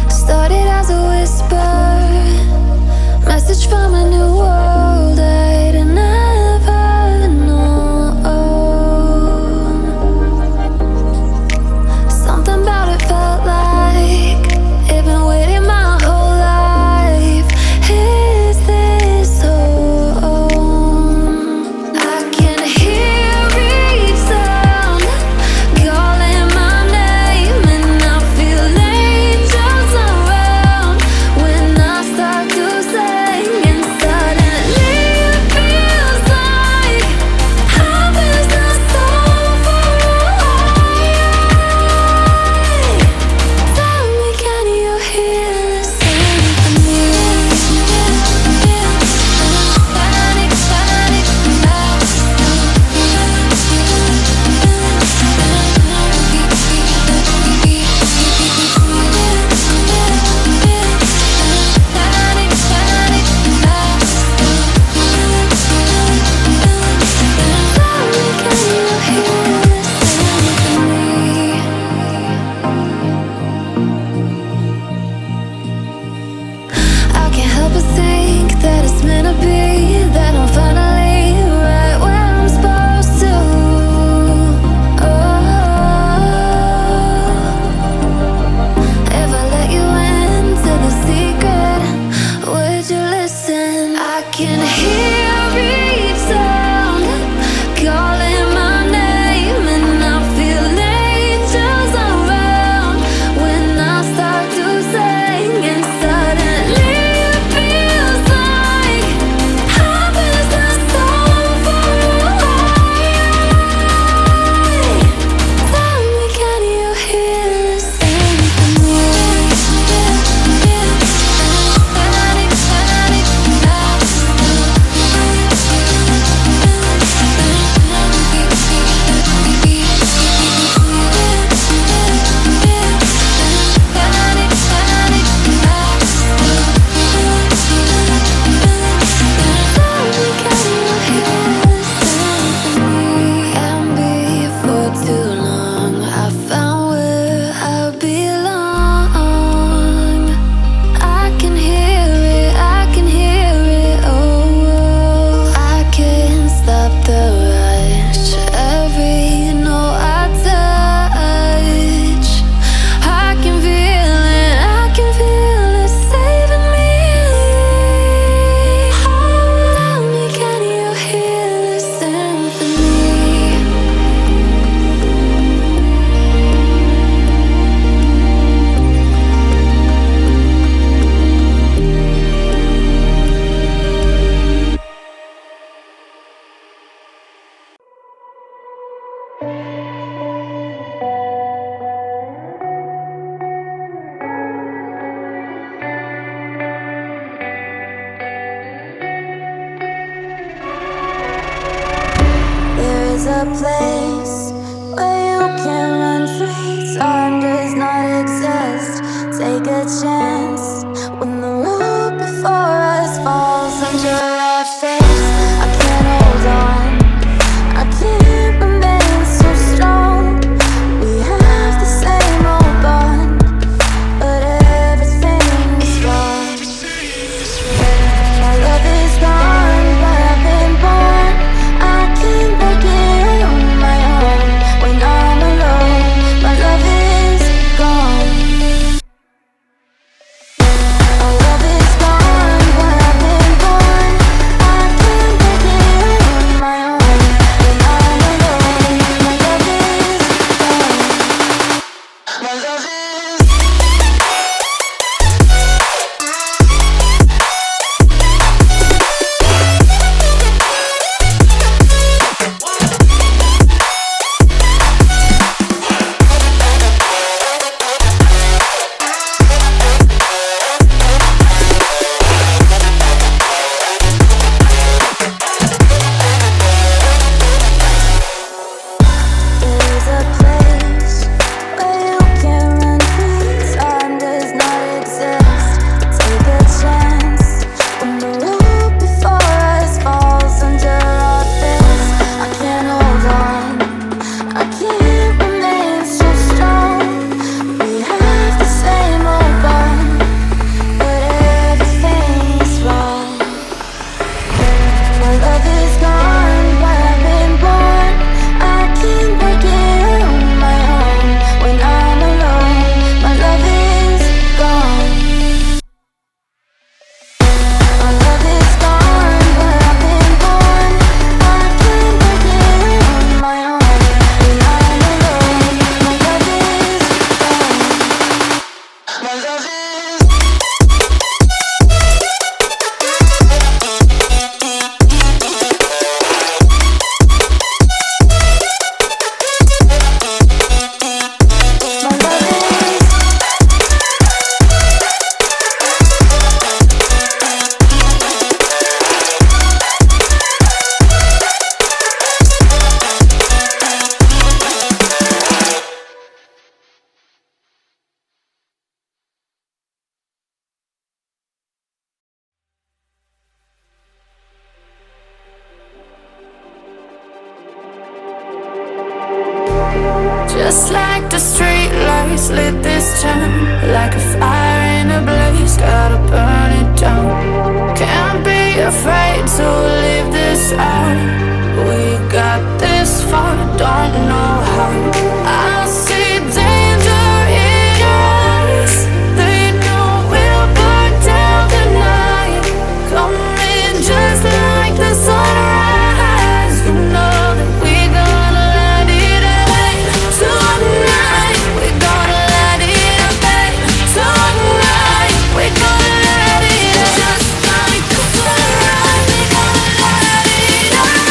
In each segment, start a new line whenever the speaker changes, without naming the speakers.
Started as a whisper, message from a new world I'd never known. Something about it felt like it'd been waiting my whole life. Is this home? I can hear each sound calling my name, and I feel angels around when I start to sing. And suddenly it feels like heaven's not so far away. Tell me, can you hear the symphony? Panic, panic, I can't help but think that it's meant to be, that I'm finally right where I'm supposed to. Oh, if I let you into the secret, would you listen? I can hear each sound calling my name, and I feel angels around when I start to sing. And suddenly it feels like heaven's not so far away. Tell me, can you hear the symphony? Panic, panic, there is a place where you can run free. Time does not exist. Take a chance when the road before us falls under our face. I can't hold on, I can't remain so strong. We have the same old bond, but everything's wrong. My love is gone, but I've been born. I can't make it on my the street lights lit this town like a fire in a blaze, gotta burn it down. Can't be afraid to leave this out. We got this far, don't know how. I see danger in your eyes. They know we'll burn down the night. Coming just like the sunrise. You know that we're gonna let it rain tonight. We're gonna let it rain tonight. We're gonna let it just like the sunrise. We're gonna let it rain.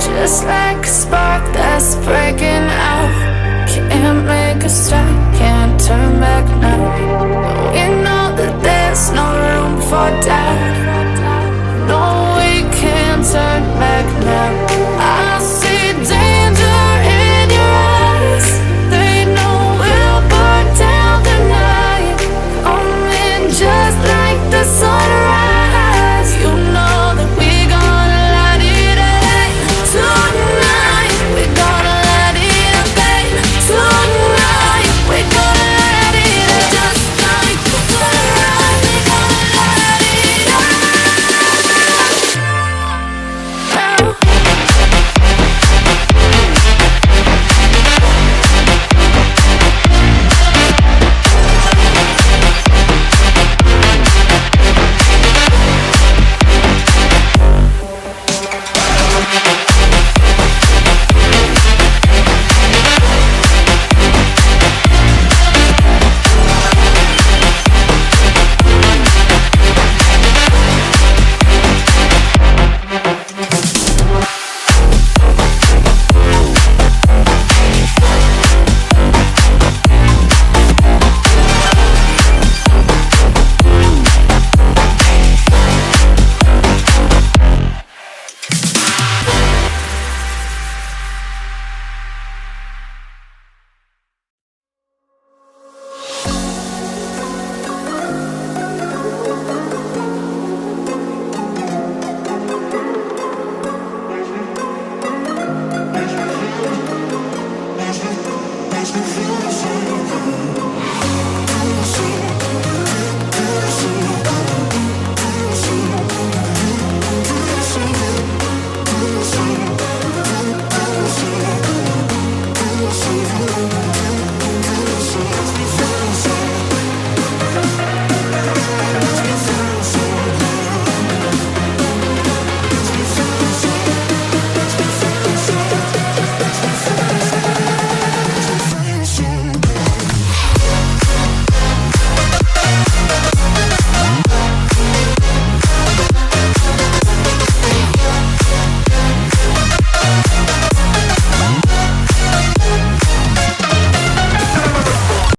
Just like a spark that's breaking